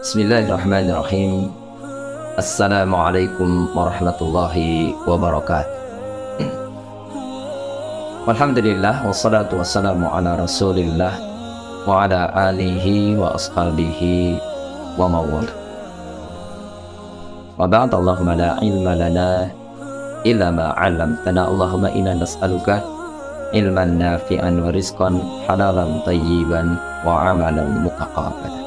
Bismillahirrahmanirrahim. Assalamualaikum warahmatullahi wabarakatuh. Alhamdulillah wassalatu wassalamu ala rasulillah wa ala alihi wa ashabihi wa mawala. Wa ba'd, Allahumma la ilma lana illa ma 'allamtana. Allahumma inna nas'aluka ilman nafi'an wa rizqan halalan tayyiban wa 'amalan mutaqabbalan.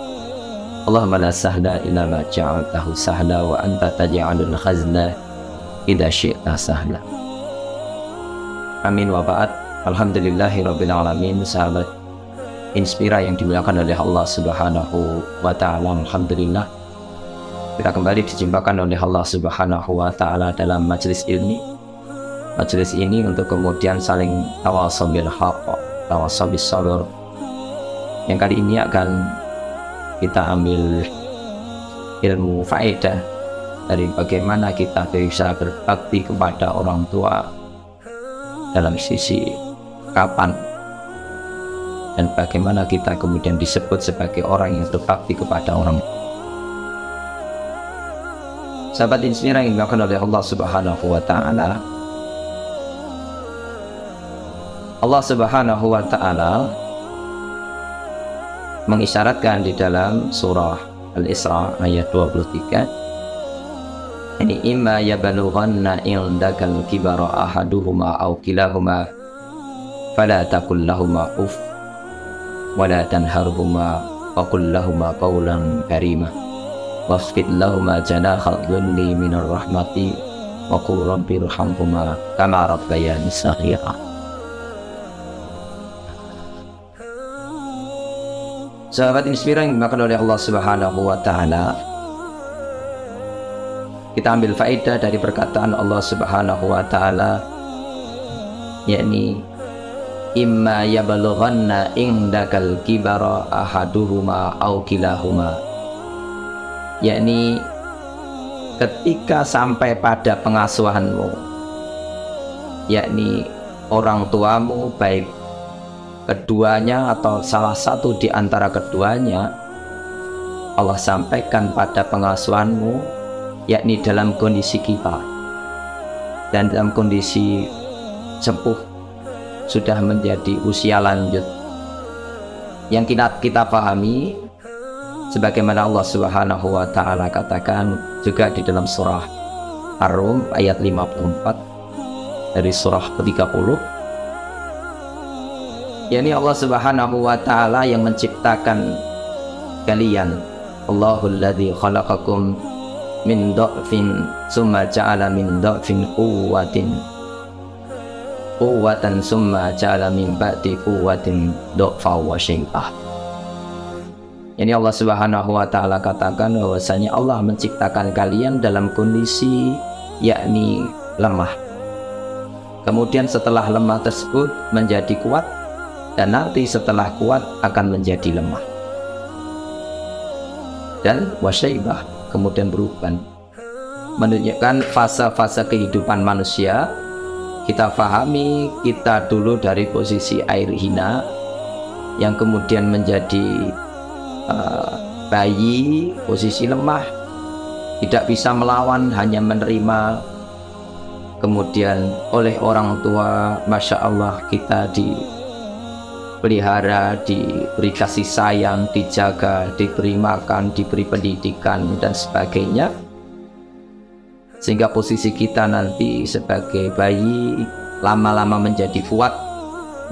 Allahumma la sahla illa ma ja'altahu sahla wa anta taj'alul khazna idza syi'ta sahla. Amin wa ba'd. Alhamdulillahi rabbil alamin. Sahabat Inspira yang dimuliakan oleh Allah Subhanahu wa ta'ala, alhamdulillah kita kembali dijumpakan oleh Allah Subhanahu wa ta'ala dalam majelis ilmi. Majelis ini untuk kemudian saling tawasau bil haqq, tawasau bis sabr. Yang kali ini akan kita ambil ilmu faedah dari bagaimana kita bisa berbakti kepada orang tua dalam sisi kapan, dan bagaimana kita kemudian disebut sebagai orang yang berbakti kepada orang tua. Sahabat Inspira yang dimuliakan oleh Allah Subhanahu wa ta'ala, Allah Subhanahu wa ta'ala mengisyaratkan di dalam surah Al-Isra ayat 23, ini imma yabalughanna indakal kibara ahaduhuma aw kilahuma fala taqul lahumā uff wa la tanharhumā wa qul lahumā qawlan karīmā wakhfid lahumā janāha dhulli minar rahmati wa qul rabbi irhamhumā kamā rabbayānī shaghīrā. Sahabat Inspira yang dimakan oleh Allah Subhanahu wa ta'ala, kita ambil faedah dari perkataan Allah Subhanahu wa ta'ala, yakni imma yabalughanna indakal kibara ahaduhuma aw kilahuma, yakni ketika sampai pada pengasuhanmu, yakni orang tuamu, baik keduanya atau salah satu di antara keduanya, Allah sampaikan pada pengasuhanmu, yakni dalam kondisi kita dan dalam kondisi sepuh, sudah menjadi usia lanjut, yang kita pahami sebagaimana Allah Subhanahu wa ta'ala katakan juga di dalam surah Ar-Rum ayat 54 dari surah ke-30, yakni Allah Subhanahu wa ta'ala yang menciptakan kalian. Allahul ladzi khalaqakum min dha'fin summa ja'ala min dha'fin quwwatan summa ja'ala min ba'di quwwatin dha'fa wa syaibah. Yani Allah Subhanahu wa ta'ala katakan bahwasanya Allah menciptakan kalian dalam kondisi yakni lemah, kemudian setelah lemah tersebut menjadi kuat, dan nanti setelah kuat akan menjadi lemah, dan wasyaibah, kemudian berubah, menunjukkan fase-fase kehidupan manusia. Kita pahami kita dulu dari posisi air hina yang kemudian menjadi bayi, posisi lemah, tidak bisa melawan, hanya menerima. Kemudian oleh orang tua, Masya Allah, kita dipelihara, diberi kasih sayang, dijaga, diberi makan, diberi pendidikan dan sebagainya, sehingga posisi kita nanti sebagai bayi lama-lama menjadi kuat,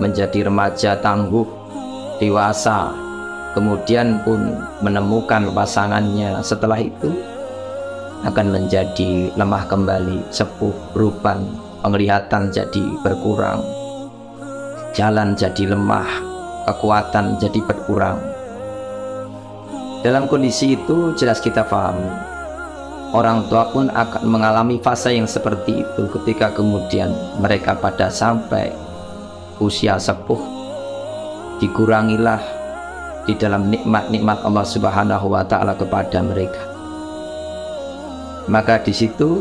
menjadi remaja tangguh, dewasa, kemudian pun menemukan pasangannya. Setelah itu akan menjadi lemah kembali, sepuh, berubah, penglihatan jadi berkurang, jalan jadi lemah, kekuatan jadi berkurang. Dalam kondisi itu jelas kita paham, orang tua pun akan mengalami fase yang seperti itu ketika kemudian mereka pada sampai usia sepuh. Dikurangilah di dalam nikmat-nikmat Allah Subhanahu wa ta'ala kepada mereka, maka di situ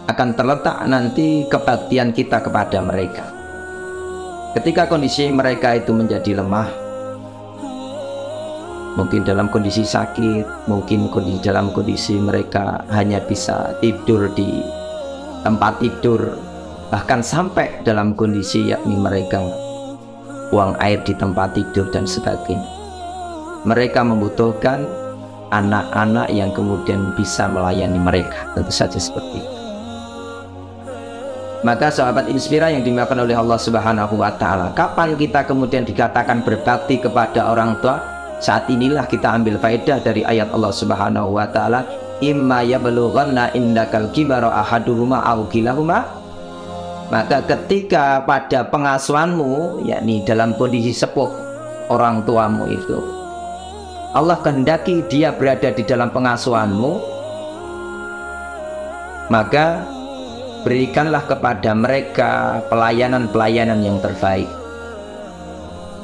akan terletak nanti kebaktian kita kepada mereka. Ketika kondisi mereka itu menjadi lemah, mungkin dalam kondisi sakit, mungkin dalam kondisi mereka hanya bisa tidur di tempat tidur, bahkan sampai dalam kondisi yakni mereka buang air di tempat tidur dan sebagainya. Mereka membutuhkan anak-anak yang kemudian bisa melayani mereka, tentu saja seperti itu. Maka sahabat Inspira yang dimakan oleh Allah Subhanahu wa Ta'ala, kapan kita kemudian dikatakan berbakti kepada orang tua? Saat inilah kita ambil faedah dari ayat Allah Subhanahu wa Ta'ala, imma yablughanna indakal kibara ahaduhuma aw kilahuma. Maka ketika pada pengasuhanmu, yakni dalam kondisi sepuh orang tuamu itu, Allah kehendaki dia berada di dalam pengasuhanmu, maka berikanlah kepada mereka pelayanan-pelayanan yang terbaik.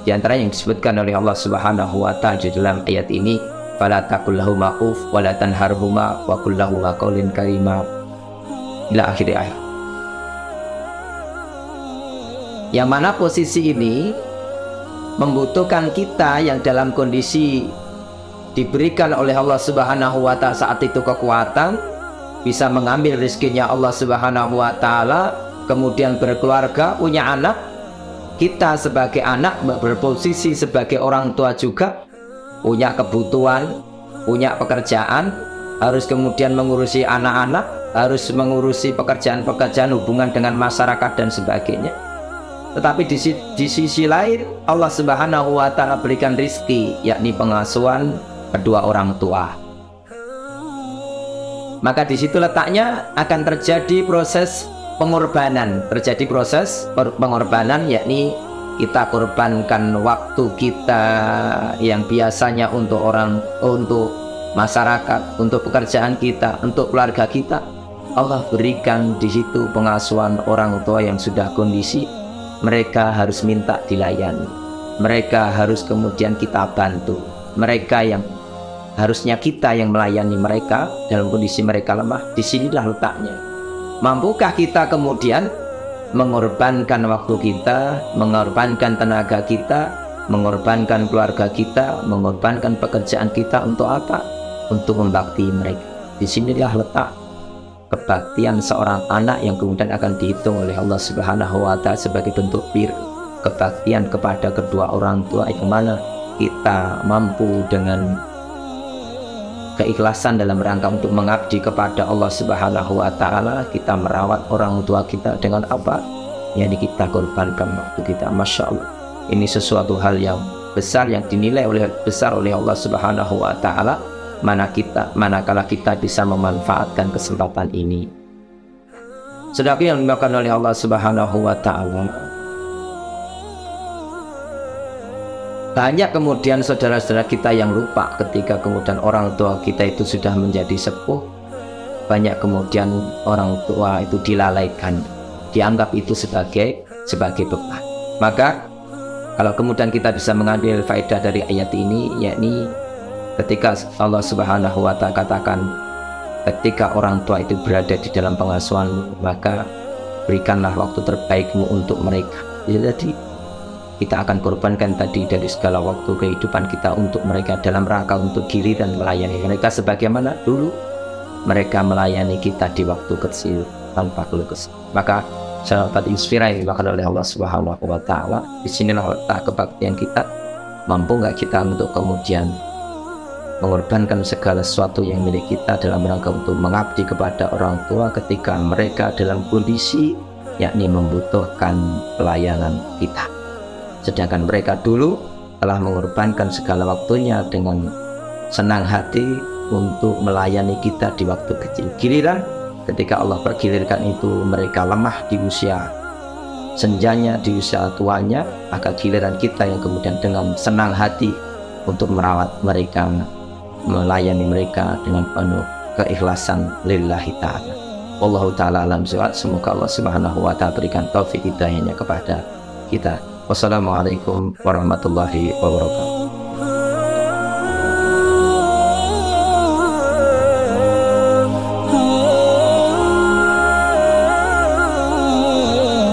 Di antara yang disebutkan oleh Allah Subhanahu wa Ta'ala dalam ayat ini, fala taqul lahuma uff wa la tanharhuma wa qul lahuma qawlan karima, ila akhir ayat. Yang mana posisi ini membutuhkan kita yang dalam kondisi diberikan oleh Allah Subhanahu wa Ta'ala saat itu kekuatan, bisa mengambil rezekinya Allah Subhanahu wa Ta'ala, kemudian berkeluarga, punya anak. Kita sebagai anak berposisi sebagai orang tua juga, punya kebutuhan, punya pekerjaan, harus kemudian mengurusi anak-anak, harus mengurusi pekerjaan-pekerjaan hubungan dengan masyarakat dan sebagainya. Tetapi di sisi lain Allah Subhanahu wa Ta'ala berikan rizki, yakni pengasuhan kedua orang tua. Maka di situ letaknya akan terjadi proses pengorbanan, yakni kita korbankan waktu kita yang biasanya untuk masyarakat, untuk pekerjaan kita, untuk keluarga kita. Allah berikan di situ pengasuhan orang tua yang sudah kondisi mereka harus minta dilayani, mereka harus kemudian kita bantu, mereka yang harusnya kita yang melayani mereka dalam kondisi mereka lemah. Disinilah letaknya. Mampukah kita kemudian mengorbankan waktu kita, mengorbankan tenaga kita, mengorbankan keluarga kita, mengorbankan pekerjaan kita untuk apa? Untuk membakti mereka. Disinilah letak kebaktian seorang anak yang kemudian akan dihitung oleh Allah Subhanahu wa Ta'ala sebagai bentuk bir, kebaktian kepada kedua orang tua yang mana kita mampu dengan keikhlasan dalam rangka untuk mengabdi kepada Allah Subhanahu wa Ta'ala, kita merawat orang tua kita dengan apa? Yang kita korbankan waktu kita. Masya Allah, ini sesuatu hal yang besar yang dinilai besar oleh Allah Subhanahu wa Ta'ala, manakala kita bisa memanfaatkan kesempatan ini. Saudara yang dimakan oleh Allah Subhanahu wa Ta'ala, banyak kemudian saudara-saudara kita yang lupa ketika kemudian orang tua kita itu sudah menjadi sepuh. Banyak kemudian orang tua itu dilalaikan, dianggap itu sebagai beban. Maka kalau kemudian kita bisa mengambil faedah dari ayat ini, yakni ketika Allah Subhanahu wa Ta'ala katakan ketika orang tua itu berada di dalam pengasuhanmu, maka berikanlah waktu terbaikmu untuk mereka. Jadi kita akan korbankan tadi dari segala waktu kehidupan kita untuk mereka dalam rangka untuk giliran melayani mereka sebagaimana dulu mereka melayani kita di waktu kecil tanpa keluh kesah. Maka sahabat Inspira yang dimakan oleh Allah Subhanahu wa Ta'ala, disinilah letak kebaktian kita. Mampu nggak kita untuk kemudian mengorbankan segala sesuatu yang milik kita dalam rangka untuk mengabdi kepada orang tua ketika mereka dalam kondisi yakni membutuhkan pelayanan kita, sedangkan mereka dulu telah mengorbankan segala waktunya dengan senang hati untuk melayani kita di waktu kecil. Giliran ketika Allah pergilirkan itu mereka lemah di usia senjanya, di usia tuanya, maka giliran kita yang kemudian dengan senang hati untuk merawat mereka, melayani mereka dengan penuh keikhlasan lillahi ta'ala. Wallahu ta'ala alam bisawab. Semoga Allah Subhanahu wa Ta'ala berikan taufik hidayahnya kepada kita. Wassalamualaikum warahmatullahi wabarakatuh.